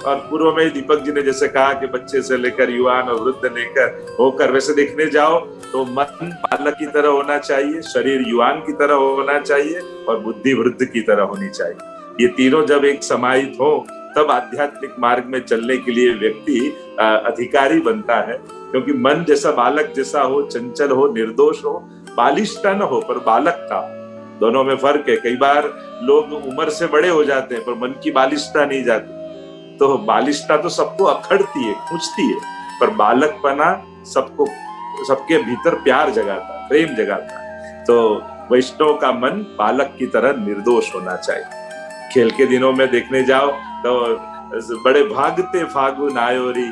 और पूर्व में दीपक जी ने जैसे कहा कि बच्चे से लेकर युवान और वृद्ध लेकर होकर, वैसे देखने जाओ तो मन बालक की तरह होना चाहिए, शरीर युवान की तरह होना चाहिए और बुद्धि वृद्ध की तरह होनी चाहिए। ये तीनों जब एक समाहित हो तब आध्यात्मिक मार्ग में चलने के लिए व्यक्ति अधिकारी बनता है। क्योंकि मन जैसा बालक जैसा हो, चंचल हो, निर्दोष हो, बालिष्ठा न हो पर बालक का, दोनों में फर्क है। कई बार लोग उम्र से बड़े हो जाते हैं पर मन की बालिष्ठता नहीं जाती। तो बालिष्ठता तो सबको अखड़ती है, खींचती है, पर बालकपना सबको, सबके भीतर प्यार जगाता है, प्रेम जगाता है। तो वैष्णव का मन बालक की तरह निर्दोष होना चाहिए। खेल के दिनों में देखने जाओ तो बड़े भागते फागुन आयो री,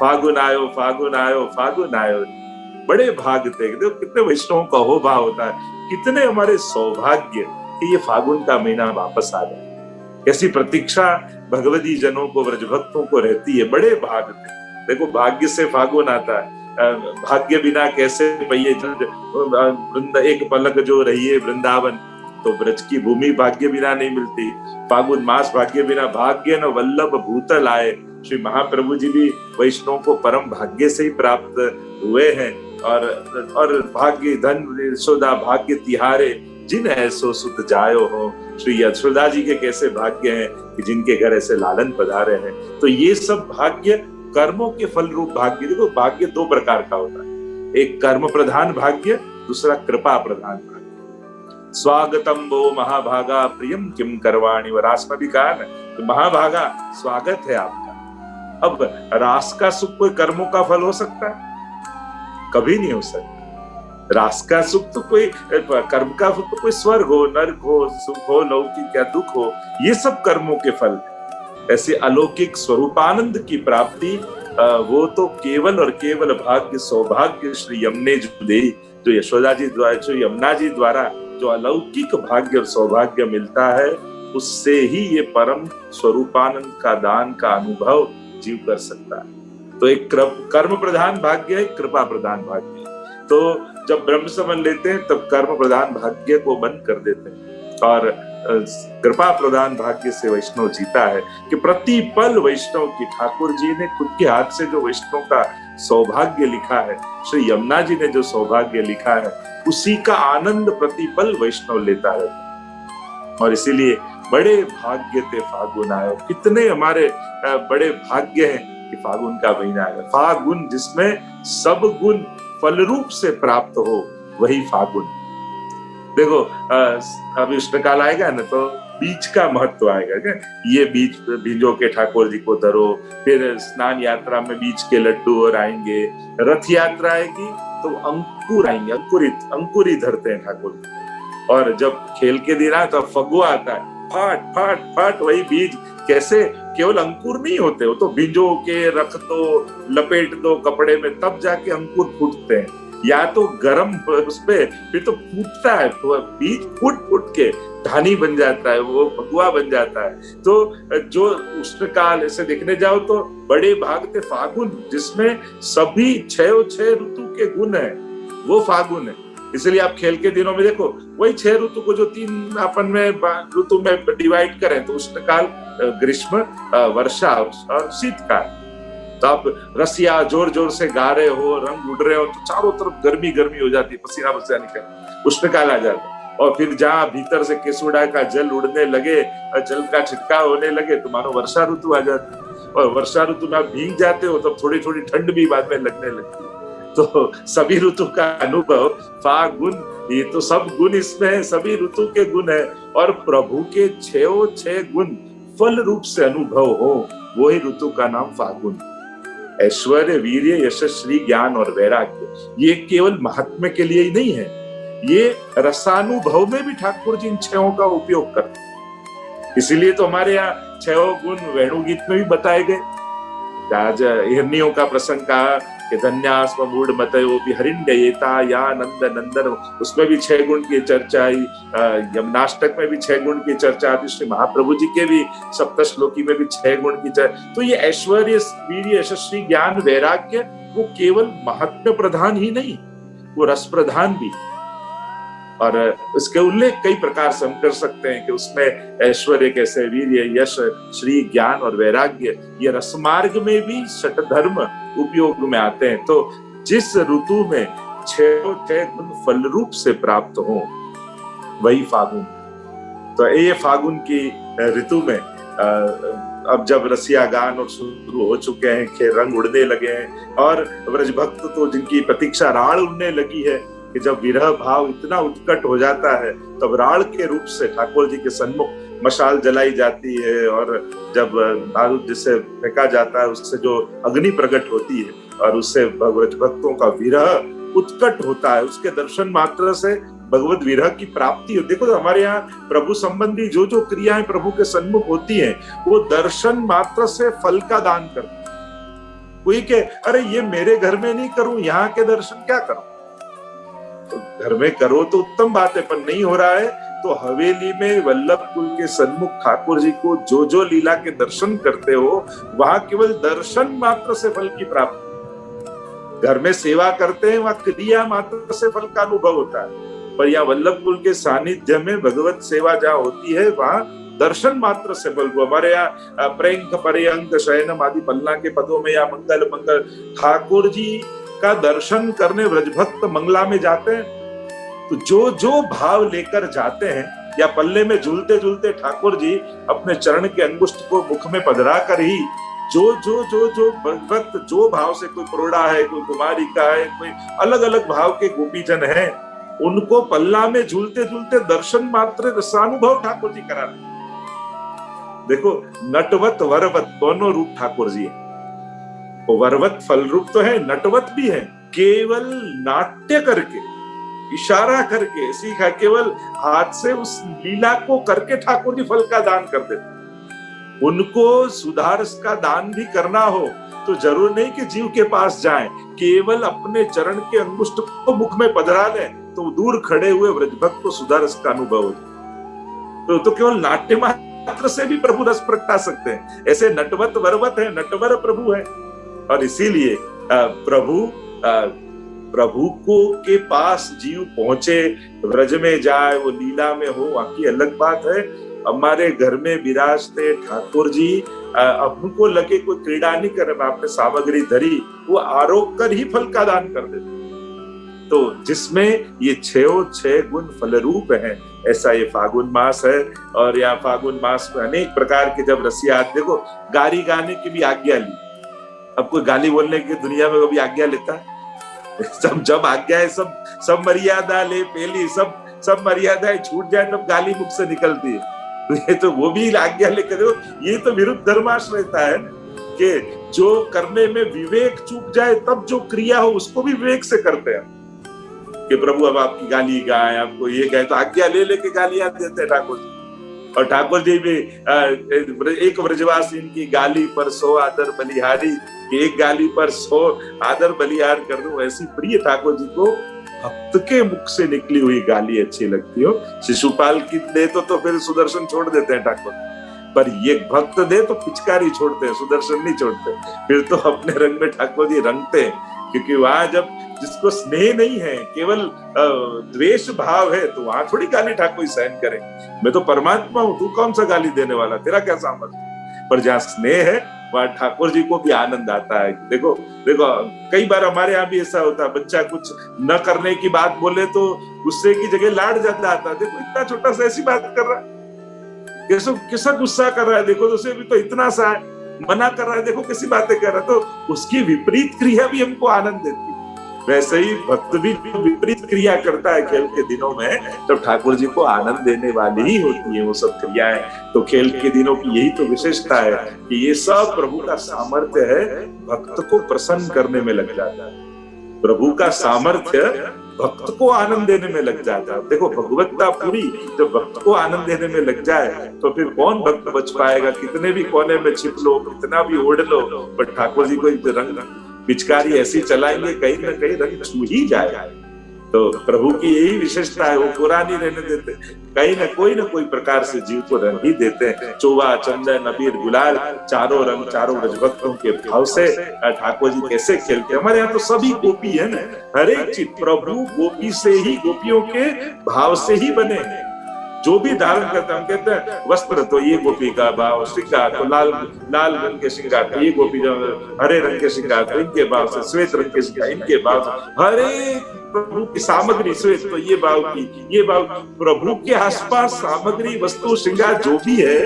फागुन आयो फागुन आयो फागुन आयो री, बड़े भागते। देखो कितने वैष्णवों का हो भाव होता है, कितने हमारे सौभाग्य कि ये फागुन का महीना वापस आ जाए। कैसी प्रतीक्षा भगवती जनों को, व्रज भक्तों को रहती है, बड़े भागते। देखो भाग्य से फागुन आता है, भाग्य बिना कैसे पहिए एक पलक जो रही है वृंदावन, तो ब्रज की भूमि भाग्य बिना नहीं मिलती। फागुन मास भाग्य बिना, भाग्य न वल्लभ भूतल आए। श्री महाप्रभु जी भी वैष्णव को परम भाग्य से ही प्राप्त हुए हैं। और भाग्य धन यशोदा भाग्य तिहारे, जिन ऐसो सुत जायो हो। श्री यशोदा जी के कैसे भाग्य हैं कि जिनके घर ऐसे लालन पधारे हैं। तो ये सब भाग्य कर्मों के फल रूप भाग्य। देखो भाग्य दो प्रकार का होता है, एक कर्म प्रधान भाग्य, दूसरा कृपा प्रधान भाग्य। स्वागतम वो महाभागा प्रियम किम करवाणी, रास में भी कहा ना, तो महाभागा स्वागत है आपका। अब रास का सुख कोई कर्मों का फल हो सकता है? कभी नहीं हो सकता। रास का सुख तो कोई कर्म का सुख तो कोई स्वर्ग हो, नर्क हो, सुख हो, लौकिक या दुख हो, ये सब कर्मों के फल। ऐसे अलौकिक स्वरूपानंद की प्राप्ति वो तो केवल और केवल भाग्य, सौभाग्य श्री यमुने जो दे, जो यशोदा जी द्वारा, जो यमुना जी द्वारा जो अलौकिक भाग्य और सौभाग्य मिलता है, उससे ही ये परम स्वरूपानंद का दान का अनुभव जीव कर सकता है। तो एक कर्म प्रधान भाग्य है, कृपा प्रधान भाग्य है। तो जब ब्रह्म समझ लेते हैं तब कर्म प्रधान भाग्य को बंद कर देते हैं और कृपा प्रधान भाग्य से वैष्णव जीता है। कि प्रति पल वैष्णव की, ठाकुर जी ने खुद के हाथ से जो वैष्णव का सौभाग्य लिखा है, श्री यमुना जी ने जो सौभाग्य लिखा है, उसी का आनंद प्रतिपल वैष्णव लेता है। और इसीलिए बड़े भाग्य थे फागुन आयो। कितने हमारे बड़े भाग्य हैं कि फागुन का महीना है। फागुन जिसमें सब गुण फल रूप से प्राप्त हो, वही फागुन। देखो अभी उष्णकाल आएगा ना, तो बीज का महत्व आएगा क्या? ये बीज भिजो के ठाकुर जी को धरो, फिर स्नान यात्रा में बीज के लड्डू और आएंगे, रथ यात्रा आएगी तो अंकुर आएंगे, अंकुरी धरते हैं ठाकुर। और जब खेल के दिन आए तो फगुआ आता है, फाट फाट फाट, वही बीज कैसे केवल अंकुर नहीं होते, वो तो भिजो के रख दो, लपेट दो कपड़े में, तब जाके अंकुर फूटते हैं। या तो गर्म उस पे, फिर तो फूटता है, तो बीज फूट फूट के धानी बन जाता है, वो फगुआ बन जाता है। तो जो उष्णकाल ऐसे देखने जाओ तो बड़े भाग थे फागुन, जिसमें सभी 6 ऋतु के गुण है, वो फागुन है। इसलिए आप खेल के दिनों में देखो, वही 6 ऋतु को जो 3 अपन में ऋतु में डिवाइड करें, तो उष्णकाल, ग्रीष्म, वर्षा और शीतकाल। तो आप रसिया जोर जोर से गा रहे हो, रंग उड़ रहे हो, तो चारों तरफ गर्मी गर्मी हो जाती है, पसीना पसीना निकल, उष्णकाल आ जाता है। और फिर जहाँ भीतर से केसुड़ा का जल उड़ने लगे, जल का छिटकाव होने लगे, तो मानो वर्षा ऋतु आ जाती है। और वर्षा ऋतु में आप भीग जाते हो, तब थोड़ी थोड़ी ठंड भी बाद में लगने लगती है। तो सभी ऋतु का अनुभव फागुन, ये तो सब गुण इसमें है, सभी ऋतु के गुण है। और प्रभु के 6 गुण फल रूप से अनुभव हो, वही ऋतु का नाम फागुन। ऐश्वर्य, वीर्य, यशस्वी, ज्ञान और वैराग्य, ये केवल महात्म्य के लिए ही नहीं है, ये रसानुभव में भी ठाकुर जी इन 6 का उपयोग करते हैं। इसीलिए तो हमारे यहाँ 6 गुण वेणु गीत में भी बताए गए। आज हिरनियों का प्रसंग कहा कि धन्यास्म मूढ़ मतयो हरिण्ययेता या नंद नंदन, उसमें भी 6 गुण की चर्चा आई। यमुनाष्टक में भी 6 गुण की चर्चा आती। श्री महाप्रभु जी के भी सप्तश्लोकी में भी 6 गुण की चर्चा। तो ये ऐश्वर्य, वीर्य, यशस्वी, ज्ञान, वैराग्य, वो केवल महात्म्य प्रधान ही नहीं, वो रस प्रधान भी। और इसके उल्लेख कई प्रकार से हम कर सकते हैं कि उसमें ऐश्वर्य कैसे, वीर्य, यश, श्री, ज्ञान और वैराग्य, ये रसमार्ग में भी षट धर्म उपयोग में आते हैं। तो जिस ऋतु में 6 गुण फल रूप से प्राप्त हो वही फागुन। तो ये फागुन की ऋतु में अब जब रसिया गान और शुरू हो चुके हैं, रंग उड़ने लगे हैं और ब्रज भक्त तो जिनकी प्रतीक्षा राड़ उड़ने लगी है कि जब विरह भाव इतना उत्कट हो जाता है तब राड़ के रूप से ठाकुर जी के सन्मुख मशाल जलाई जाती है और जब बारूद जिसे फेंका जाता है उससे जो अग्नि प्रकट होती है और उससे ब्रज भक्तों का विरह उत्कट होता है, उसके दर्शन मात्र से भगवत विरह की प्राप्ति हो। देखो तो हमारे यहाँ प्रभु संबंधी जो जो क्रियाएं प्रभु के सन्मुख होती हैं वो दर्शन मात्र से फल का दान करते हैं। कोई के अरे ये मेरे घर में नहीं करूं, यहाँ के दर्शन क्या करूं? तो घर में करो तो उत्तम बात है, पर नहीं हो रहा है तो हवेली में वल्लभ कुल के सन्मुख ठाकुर जी को जो जो लीला के दर्शन करते हो वहां केवल दर्शन मात्र से फल की प्राप्ति। घर में सेवा करते हैं वहां क्रिया मात्र से फल का अनुभव होता है, पर यहाँ वल्लभ कुल के सानिध्य में भगवत सेवा जहाँ होती है वहां दर्शन मात्र से फल को। हमारे यहाँ प्रेंख पर्यंक शयनम आदि पन्ना के पदों में या मंगल मंगल ठाकुर जी का दर्शन करने ब्रजभक्त मंगला में जाते हैं तो जो जो भाव लेकर जाते हैं या पल्ले में झूलते झूलते ठाकुर जी अपने चरण के अंगुष्ठ को मुख में पधरा कर ही जो जो जो जो भक्त जो भाव से, कोई प्रोड़ा है, कोई कुमारिका है, कोई अलग अलग भाव के गोपीजन हैं, उनको पल्ला में झूलते झूलते दर्शन मात्र रसानुभव ठाकुर जी कराते। देखो नटवत वरवत दोनों रूप ठाकुर जी है। वो वरवत फल रूप तो है, नटवत भी है। केवल नाट्य करके, इशारा करके सीखा, केवल हाथ से उस लीला को करके ठाकुर जी फल का दान कर देते। उनको सुधारस का दान भी करना हो तो जरूर नहीं कि जीव के पास जाएं, केवल अपने चरण के अंगुष्ठ को मुख में पधरा लें तो दूर खड़े हुए व्रजभक्त को सुधारस का अनुभव हो। तो केवल नाट्य मात्र से भी प्रभु रस प्रगटा सकते हैं। ऐसे नटवत वरवत है, नटवर प्रभु है। और इसीलिए प्रभु को के पास जीव पहुंचे, व्रज में जाए, वो लीला में हो, वहां की अलग बात है। हमारे घर में विराजते ठाकुर जी, अब उनको लगे कोई क्रीड़ा नहीं कर रहे, आपने सामग्री धरी, वो आरोप कर ही फल का दान कर देते। तो जिसमें ये 6 गुण फल रूप है, ऐसा ये फागुन मास है। और यहाँ फागुन मास में अनेक प्रकार के जब रसिया, देखो गाली गाने की भी आज्ञा ली। अब कोई गाली बोलने की दुनिया में कभी आज्ञा लेता है? जब आज्ञा है सब मर्यादा ले पहली, सब मर्यादाएं छूट जाए तब गाली मुख से निकलती है। ये तो वो भी आज्ञा लेकर दो, ये तो विरुद्ध धर्माश्रयता है कि जो करने में विवेक चूक जाए तब जो क्रिया हो उसको भी विवेक से करते हैं कि प्रभु अब आपकी गाली गाए, आपको ये गाए, तो आज्ञा ले लेके गालियां देते हैं ठाकुर जी। और ठाकुर जी भी एक व्रजवासी इनकी गाली पर 100 आदर बलिहारी, एक गाली पर 100 आदर बलिहार कर दूं, ऐसी प्रिय ठाकुर जी को भक्त के मुख से निकली हुई गाली अच्छी लगती हो। शिशुपाल की दे तो फिर सुदर्शन छोड़ देते हैं ठाकुर, पर ये भक्त दे तो पिचकारी छोड़ते हैं, सुदर्शन नहीं छोड़ते। फिर तो अपने रंग में ठाकुर जी रंगते हैं, क्योंकि वहां जब जिसको स्नेह नहीं है, केवल द्वेष भाव है, तो वहां थोड़ी गाली ठाकुर सहन करें। मैं तो परमात्मा हूं, तू कौन सा गाली देने वाला, तेरा क्या सामर्थ्य। पर जहाँ स्नेह है वहां ठाकुर जी को भी आनंद आता है। देखो कई बार हमारे यहाँ भी ऐसा होता है, बच्चा कुछ न करने की बात बोले तो गुस्से की जगह लाड ज्यादा आता है। देखो इतना छोटा सा ऐसी बात कर रहा है, कैसा गुस्सा कर रहा है, देखो तो उसे भी तो इतना सा है, मना कर रहा है, देखो कैसी बातें कर रहा है। तो उसकी विपरीत क्रिया भी हमको आनंद देती है। वैसे ही भक्त भी विपरीत क्रिया करता है खेल के दिनों में, तो ठाकुर जी को आनंद देने वाली ही होती है वो सब क्रियाएं। तो खेल के दिनों की यही तो विशेषता है कि ये सब प्रभु का सामर्थ्य है, भक्त को प्रसन्न करने में लग जाता है। प्रभु का सामर्थ्य भक्त को आनंद देने में लग जाता है। देखो भगवत्ता पूरी जब भक्त को आनंद देने में लग जाए तो फिर कौन भक्त बच पाएगा। कितने भी कोने में छिप लो, कितना भी ओढ़ लो, पर ठाकुर जी को रंग पिचकारी ऐसी चलाएंगे कहीं ना कहीं रंग छू ही जाएगा। तो प्रभु की यही विशेषता है, वो पूरा नहीं रहने देते, कहीं ना कोई प्रकार से जीव को रंग ही देते हैं। चोवा, चंदन, अबीर, गुलाल, चारों रंग चारों ब्रजभक्तों के भाव से ठाकुर जी कैसे खेलते हैं। हमारे यहाँ तो सभी गोपी है ना, हर एक चीज प्रभु गोपी से ही, गोपियों के भाव से ही बने हैं। जो भी धारण करते हैं, हम कहते हैं वस्त्र तो ये गोपी का भाव, श्रृंगार तो लाल रंग के श्रृंगार तो ये गोपी, जो हरे रंग के श्रृंगार तो इनके भाव से, श्वेत रंग के श्रृंगार इनके भाव से, हरे प्रभु की सामग्री श्वेत तो ये भाव की, ये भाव। प्रभु के आसपास सामग्री, वस्तु, श्रृंगार जो भी है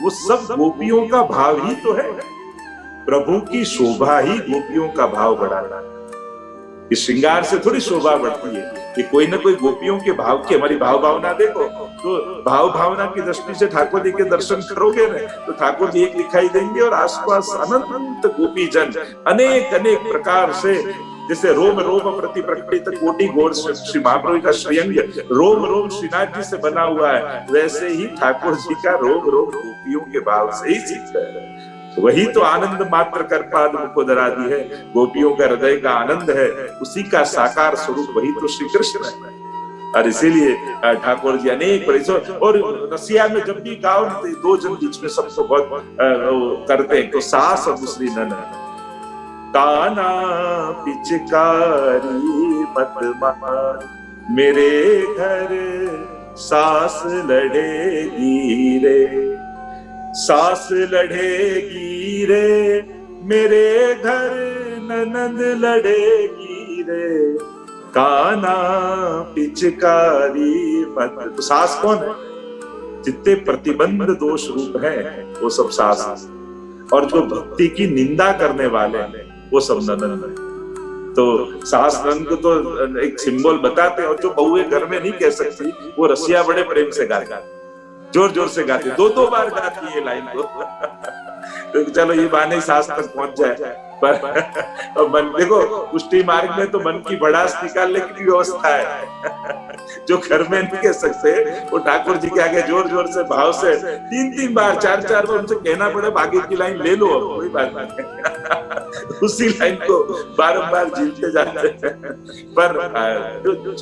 वो सब गोपियों का भाव ही तो है। प्रभु की शोभा ही गोपियों का भाव बढ़ाना है। इस श्रृंगार से थोड़ी शोभा बढ़ती है, कि कोई ना कोई गोपियों के भाव की, हमारी भाव भावना देखो, तो भाव भावना की दृष्टि से ठाकुर जी के दर्शन करोगे ना, तो ठाकुर जी एक दिखाई देंगे और आसपास अनंत गोपी जन अनेक अनेक प्रकार से, जैसे रोम रोम प्रति प्रकटित कोटि गौर, श्री महाप्रभु का श्रीअंग रोम रोम श्रीनाथ जी से बना हुआ है, वैसे ही ठाकुर जी का रोम रोम गोपियों के भाव से ही सीखता है। वही तो आनंद मात्र कर पाद मुखोदरादि है, गोपियों का हृदय का आनंद है, उसी का साकार स्वरूप वही तो श्री कृष्ण है। और इसीलिए ठाकुर जी अनेक, और रसिया में जब भी गाओ दो जन बीच में सबको बहुत करते हैं, तो सास और दूसरी ननद, काना पिचकारी मत मार, मेरे घर सास लड़ेगी रे, सास लड़ेगी रे, मेरे घर ननद लड़ेगी रे, काना पिचकारी मत। तो सास कौन है? जितने प्रतिबंध दोष रूप है वो सब सास, और जो भक्ति की निंदा करने वाले हैं वो सब ननद है। तो सास ननद को तो एक सिंबल बताते हैं, और जो बहुएं घर में नहीं कह सकती वो रसिया बड़े प्रेम से गाती, जोर जोर से गाती, दो बार गाती है लाइन को। तो चलो ये बहाने सास तक पहुंच जाए। पर मन देखो, पुष्टि मार्ग में तो मन की भड़ास निकालने की व्यवस्था है। जो घर में नहीं कह सकते वो ठाकुर जी के आगे जोर जोर से भाव से 3 बार 4 बार उनसे कहना पड़े, आगे की लाइन ले लो, अब कोई बात नहीं। उसी लाइन को बारंबार झीलते जाते हैं। पर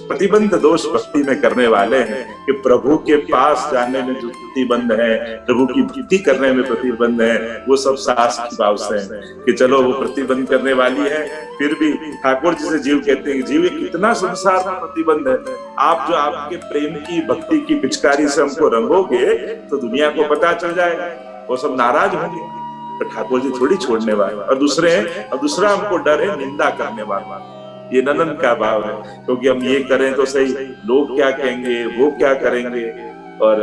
प्रतिबंध दोष भक्ति में करने वाले हैं कि प्रभु के पास जाने में जो प्रतिबंध है, प्रभु की भक्ति करने में प्रतिबंध है, वो सब सास की भाव से है कि चलो वो प्रतिबंध करने वाली है। फिर भी ठाकुर जी से जीव कहते हैं, जीव कितना संसार में प्रतिबंध है, आप जो आपके प्रेम की भक्ति की पिचकारी से हमको रंगोगे तो दुनिया को पता चल जाएगा, वो सब नाराज होंगे। तो ठाकुर जी थोड़ी छोड़ने वाले। और दूसरा हमको डर है निंदा करने वाला, ये ननन का भाव है, क्योंकि हम ये करें तो सही, लोग क्या कहेंगे, वो क्या करेंगे। और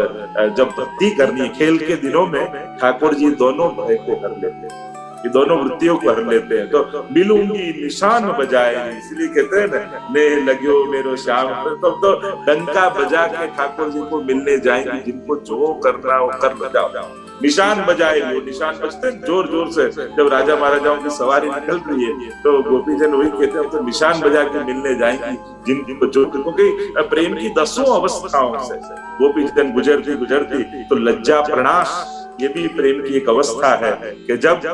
जब भक्ति करनी है, खेल के दिनों में ठाकुर जी दोनों भय को कर लेते हैं, ये दोनों वृत्तियों को हर लेते हैं। तो मिलूंगी निशान बजाए, इसलिए कहते हैं ना, ने लग्यो मेरो श्याम, तो डंका बजा के ठाकुर जी को मिलने जाएंगे, जिनको जो करना हो कर जाओ। निशान बजाए, वो निशान बजते हैं जोर जोर से। जब राजा महाराजाओं की सवारी निकल रही है तो गोपीजन वही कहते हैं, तो निशान बजा के मिलने जाएंगे जिनको जो, क्योंकि प्रेम की 10 अवस्थाओं से गोपीजन गुजरती तो लज्जा प्रणाश, ये भी प्रेम की एक अवस्था है कि जब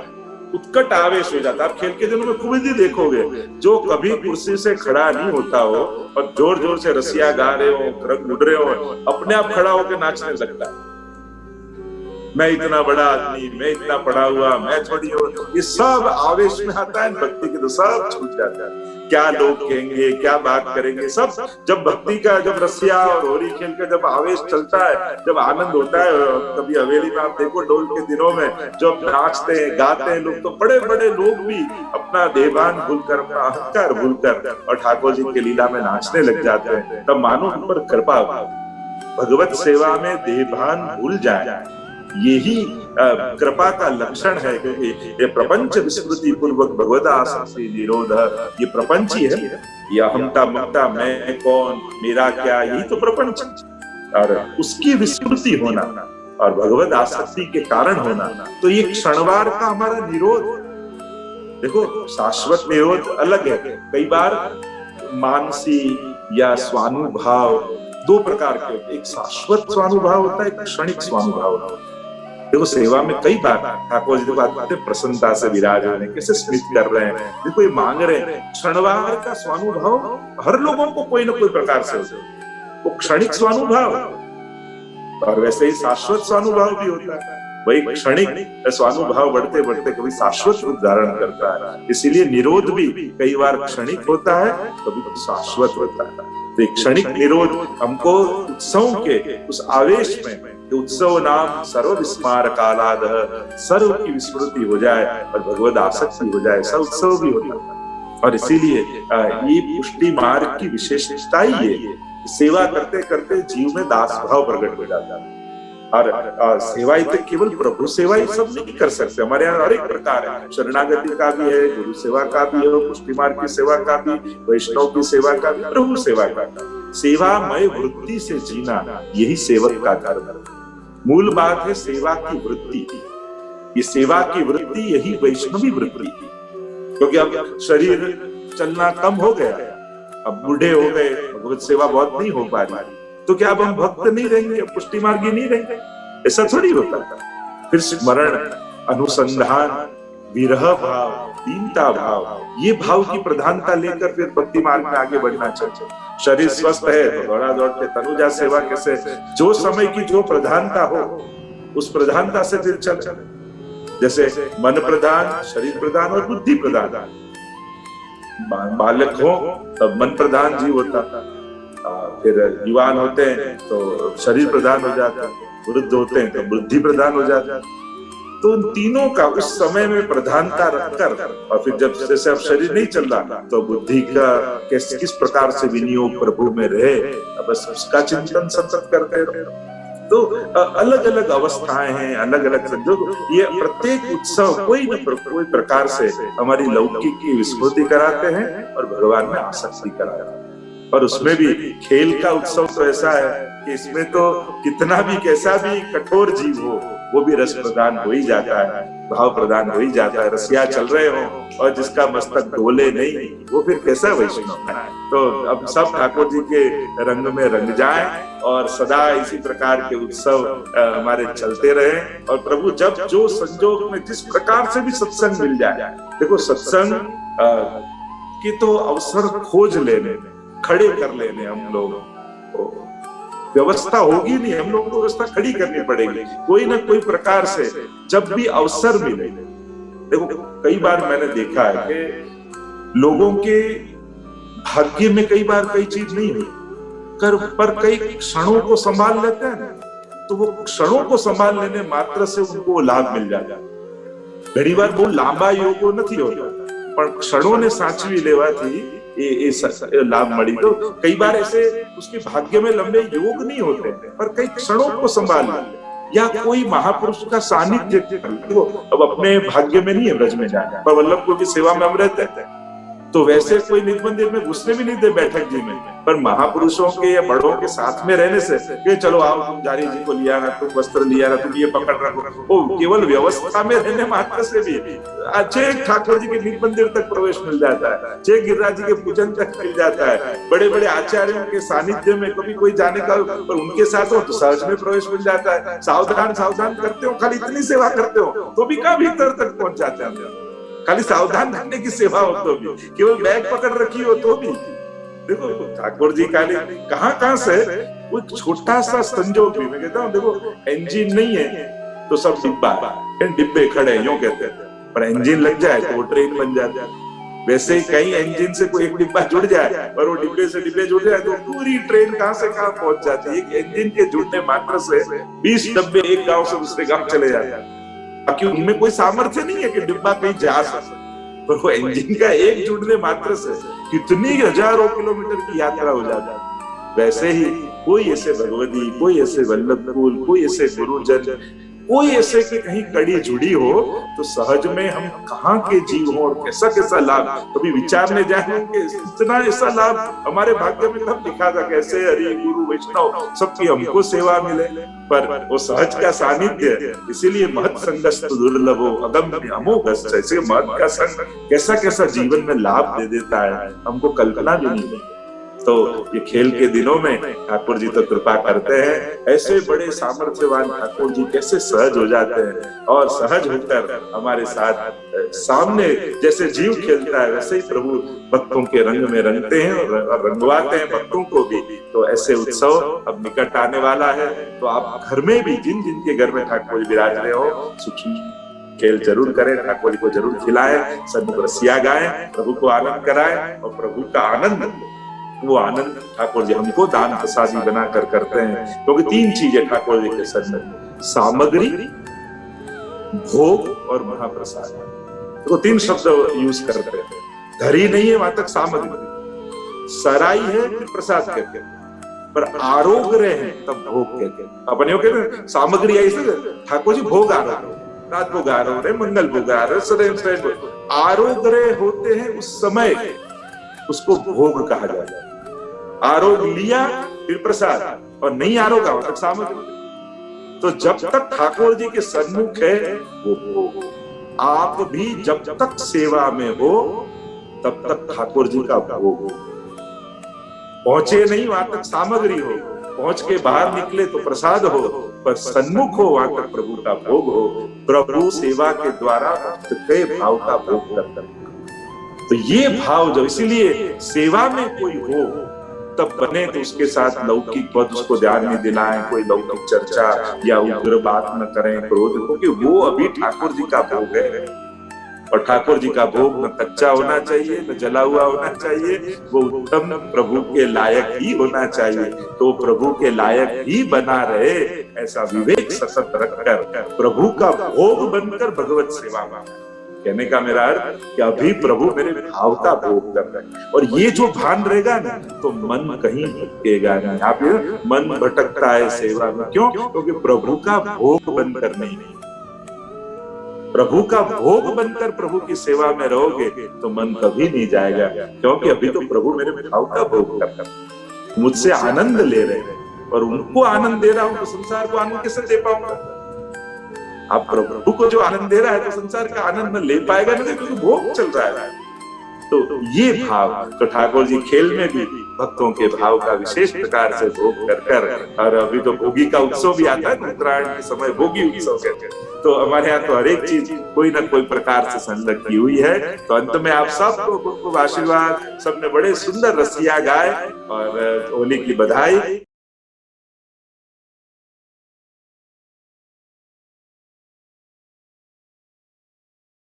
उत्कट आवेश हो जाता। आप खेल के दिनों में खूब ही देखोगे, जो कभी कुर्सी से खड़ा नहीं होता हो और जोर जोर से रसिया गा रहे हो, रंग उड़ रहे हो, अपने आप खड़ा होकर नाचने लगता है। मैं इतना बड़ा आदमी, मैं इतना पढ़ा हुआ, मैं छोड़ी हो, ये सब आवेश में आता है। भक्ति के तो सब छूट जाता है। क्या लोग कहेंगे, क्या बात करेंगे, सब जब भक्ति का, जब रसिया और होली खेल का जब आवेश चलता है, जब आनंद होता है। कभी हवेली में आप देखो डोल के दिनों में जब नाचते हैं गाते हैं लोग, तो बड़े बड़े लोग भी अपना देहभान भूलकर, अपना अहंकार भूलकर और ठाकुर जी की लीला में नाचने लग जाते हैं। तब मानो उन पर कृपा, भगवत सेवा में देहभान भूल जाए, यही कृपा का लक्षण है। क्योंकि ये प्रपंच विस्मृति पूर्वक भगवदासक्ति निरोध, ये प्रपंच ही है। ये अहंता ममता, मैं कौन, मेरा क्या, यही तो प्रपंच। और उसकी विस्मृति होना और भगवद आसक्ति के कारण होना, तो ये क्षणवार का हमारा निरोध। देखो शाश्वत निरोध अलग है। कई बार मानसी या स्वानुभाव 2 प्रकार के होते हैं। एक शाश्वत स्वानुभाव होता है, एक क्षणिक स्वानुभाव होता है। देखो सेवा में कई बार ठाकुर जी देखो प्रसन्नता से विराज रहे हैं, कैसे स्मित कर रहे हैं, देखो ये मांग रहे हैं। क्षणवार का स्वानुभव हर लोगों को कोई ना कोई प्रकार से होता है, वो क्षणिक स्वानुभव और वैसे ही शाश्वत स्वानुभव भी होता है। वही क्षणिक स्वानुभव बढ़ते बढ़ते कभी शाश्वत रूप धारण करता है। इसीलिए निरोध भी कई बार क्षणिक होता है, कभी शाश्वत होता है। तो क्षणिक निरोध हमको उत्सव के उस आवेश में, उत्सव नाम सर्व विस्मार कालाद, सर्व की विस्मृति हो जाए और भगवद आसक्ति हो जाए, ऐसा उत्सव भी होता है। और इसीलिए ये पुष्टि मार्ग की विशेषता ही है, सेवा करते करते जीव में दास भाव प्रकट हो जाता है। और सेवा ही तो केवल प्रभु सेवा ही सब नहीं कर सकते, हमारे यहाँ हर एक प्रकार है, शरणागति का भी है, गुरु सेवा का भी है, पुष्टि मार्ग की सेवा का भी, वैष्णव की सेवा का भी, प्रभु सेवा का भी। सेवामय वृत्ति से जीना यही सेवक का धर्म है। मूल बात है सेवा की वृत्ति, ये सेवा की वृत्ति यही वैष्णवी वृत्ति, क्योंकि अब शरीर चलना कम हो गया, अब बूढ़े हो गए, भगवत सेवा बहुत नहीं हो पा रही, तो क्या अब हम भक्त नहीं रहेंगे, पुष्टि मार्गी नहीं रहेंगे? ऐसा थोड़ी होता है। फिर स्मरण, अनुसंधान, विरह भाव, दीनता भाव, ये भाव की प्रधानता लेकर फिर भक्ति मार्ग में आगे बढ़ना चाहिए। शरीर स्वस्थ है तो दौड़ा दौड़ के तनुजा सेवा कैसे, जो समय की जो प्रधानता हो उस प्रधानता से फिर चले। जैसे मन प्रधान, शरीर प्रधान और बुद्धि प्रधान। बालक हो तब मन प्रधान जीव होता, फिर युवान होते हैं तो शरीर प्रधान हो जाता, वृद्ध होते हैं तो बुद्धि प्रधान हो जाता। तो उन तीनों का उस समय में प्रधानता रखकर, और फिर जब जैसे अब शरीर नहीं चल रहा तो बुद्धि का किस प्रकार से विनियोग प्रभु में रहे, बस उसका चिंतन सतत करते रहो। तो अलग अलग अवस्थाएं हैं, अलग अलग संजोग, ये प्रत्येक उत्सव कोई न कोई प्रकार से हमारी लौकिक की विस्मृति कराते हैं और भगवान में आसक्ति कराते हैं। और उसमें भी खेल का उत्सव तो ऐसा है कि इसमें तो कितना भी कैसा भी कठोर जीव हो वो भी रस प्रदान हो ही जाता है, भाव प्रदान हो ही जाता है। रसिया चल रहे हो और जिसका मस्तक डोले नहीं वो फिर कैसा वैष्णव है। तो अब सब ठाकुर जी के रंग में रंग जाएं और सदा इसी प्रकार के उत्सव हमारे चलते रहे। और प्रभु जब जो संजोग में जिस प्रकार से भी सत्संग मिल जाए, देखो सत्संग की तो अवसर खोज लेने, खड़े कर लेने, हम लोग व्यवस्था होगी नहीं, हम लोग को व्यवस्था खड़ी करनी पड़ेगी कोई ना कोई प्रकार से जब भी अवसर मिले। देखो कई बार मैंने देखा है कि लोगों के भाग्य में कई बार कई चीज नहीं हुई पर कई क्षणों को संभाल लेते हैं, तो वो क्षणों को संभाल लेने मात्र से उनको लाभ मिल जाता है। घड़ी बार वो लांबा योगो नहीं होता, पर क्षणों ने साचवी लेवा थी ये लाभ मड़ी। तो कई बार ऐसे उसके भाग्य में लंबे योग नहीं होते पर कई क्षणों को संभाल या कोई महापुरुष का सानिध्य। अब अपने भाग्य में नहीं है ब्रज में जाना, पर वल्लभपुर की सेवा में हम रहते हैं तो वैसे कोई निज मंदिर में घुसने भी नहीं दे बैठक जी में, पर महापुरुषों के या बड़ों के साथ में रहने से कि चलो आओ तुम जारी जी को लिया ना, तुम वस्त्र लिया ना, तुम ये पकड़ रखो, वो केवल व्यवस्था में रहने मात्र से भी अच्छे ठाकुर जी के निज मंदिर तक प्रवेश मिल जाता है, अच्छे गिरिराज जी के पूजन तक मिल जाता है, बड़े बड़े आचार्यों के सानिध्य में कभी कोई जाने का पर उनके साथ हो तो सहज में प्रवेश मिल जाता है। सावधान सावधान करते हो, खाली इतनी सेवा करते हो तो भी कहाँ भीतर तक पहुंच जाते हैं। खाली सावधान करने की सेवा हो तो भी, केवल बैग पकड़ रखी हो तो भी। देखो ठाकुर जी का कहाँ से वो छोटा सा संजोग भी, मैं कहता हूँ देखो इंजन नहीं है तो सब डिब्बा, डिब्बे खड़े यूं कहते हैं, पर इंजन लग जाए तो वो ट्रेन बन जाता है। वैसे ही कहीं इंजन से कोई एक डिब्बा जुड़ जाए और वो डिब्बे से डिब्बे जुड़ जाए तो पूरी ट्रेन कहाँ से कहाँ पहुंच जाती है। एक इंजन के जुड़ने मात्र से 20 डब्बे एक गांव से दूसरे गांव चले जाते हैं, बाकी उनमें कोई सामर्थ्य नहीं है कि डिब्बा कहीं जा सके, पर वो इंजन का एक जुड़ने मात्र से कितनी हजारों किलोमीटर की यात्रा हो जाती है। वैसे ही कोई ऐसे भगवती, कोई ऐसे वल्लभकुल, कोई ऐसे गुरुजन, कोई ऐसे की कहीं कड़ी जुड़ी हो तो सहज में हम कहाँ के जीव हो और कैसा कैसा लाभ कभी विचारने जाएंगे। इतना ऐसा लाभ हमारे भाग्य में तब लिखा था, कैसे हरि गुरु वैष्णव सबकी हमको सेवा मिले, पर वो सहज का सानिध्य। इसीलिए महत् संगस्त दुर्लभो अगम्य अमोघश्च, ऐसे महत् का संग कैसा कैसा जीवन में लाभ दे देता है, हमको कल्पना भी नहीं। तो ये खेल के दिनों में ठाकुर जी तो कृपा करते हैं। ऐसे बड़े सामर्थ्यवान ठाकुर जी कैसे सहज हो जाते हैं और सहज होकर हमारे साथ सामने जैसे जीव खेलता है वैसे ही प्रभु भक्तों के रंग में रंगते हैं और रंगवाते हैं भक्तों को भी। तो ऐसे उत्सव अब निकट आने वाला है, तो आप घर में भी जिन जिन के घर में ठाकुर जी विराज रहे हो सुखी खेल जरूर करें, ठाकुर जी को जरूर खिलाएं, सन्मुख रसिया गाएं, प्रभु को आनंद कराएं और प्रभु का आनंद, वो आनंद ठाकुर जी हमको दान प्रसादी बनाकर करते हैं। क्योंकि तीन चीजें ठाकुर जी के सन्मुख, सामग्री, भोग और महाप्रसाद। तो तीन शब्द यूज करते हैं। धरी नहीं है वहां तक सामग्री, सराई है फिर प्रसाद कहते हैं, पर आरोग रहे हैं तब भोग कहते हैं। अपने कहते सामग्री ऐसे ठाकुर जी भोग आरोग, रात भोग आरोग रहे, मंगल भोग आरोग, सदैव आरोग रहे होते हैं उस समय, उसको भोग कहा जाता है। आरोग लिया फिर प्रसाद, और नहीं आरोगा वहां तक सामग्री। तो जब तक ठाकुर जी के सन्मुख है वो भोग। आप भी जब तक सेवा में हो तब तक ठाकुर जी का भोग हो। पहुंचे नहीं वहां तक सामग्री हो, पहुंच के बाहर निकले तो प्रसाद हो, पर सन्मुख हो वहां तक प्रभु का भोग हो। प्रभु सेवा के द्वारा भक्त के भाव का भोग करता है। तो ये भाव जो, इसीलिए सेवा में कोई हो तब बने तो उसके साथ लौकिक पद उसको ध्यान में दिलाएं, कोई लौकिक चर्चा या उग्र बात न करें, क्रोध, क्योंकि वो अभी ठाकुर जी का भोग है। और ठाकुर जी का भोग न कच्चा होना चाहिए न जला हुआ होना चाहिए, वो उत्तम प्रभु के लायक ही होना चाहिए। तो प्रभु के लायक ही बना रहे ऐसा विवेक सतत रखकर प्रभु का भोग बनकर भगवत सेवा में। कहने का मेरा अर्थ कि अभी प्रभु मेरे भाव का भोग कर रहे हैं, और ये जो भान रहेगा ना तो मन कहीं भटकेगा नहीं। आप मन भटकता है सेवा में, क्यों? क्योंकि प्रभु का भोग बनकर नहीं, प्रभु का भोग बनकर प्रभु की सेवा में रहोगे तो मन कभी नहीं जाएगा। क्योंकि अभी तो प्रभु मेरे भाव का भोग कर रहे हैं, मुझसे आनंद ले रहे हैं, और उनको आनंद दे रहा हूं तो संसार को आनंद कैसे दे पाऊंगा? आप प्रभु को जो आनंद दे रहा है तो संसार का आनंद न ले पाएगा नहीं, क्योंकि भोग चल रहा है। तो ये भाव, तो ठाकुर जी खेल में भी भक्तों के भाव का विशेष प्रकार से भोग कर कर, और अभी तो भोगी का उत्सव भी आता है, उत्तरायण के समय भोगी उत्सव कहते हैं। तो हमारे यहाँ तो हर एक चीज कोई ना कोई प्रकार से संलग्न की हुई है। तो अंत में आप सबको आशीर्वाद, सबने बड़े सुंदर रसिया गाए और होली की बधाई।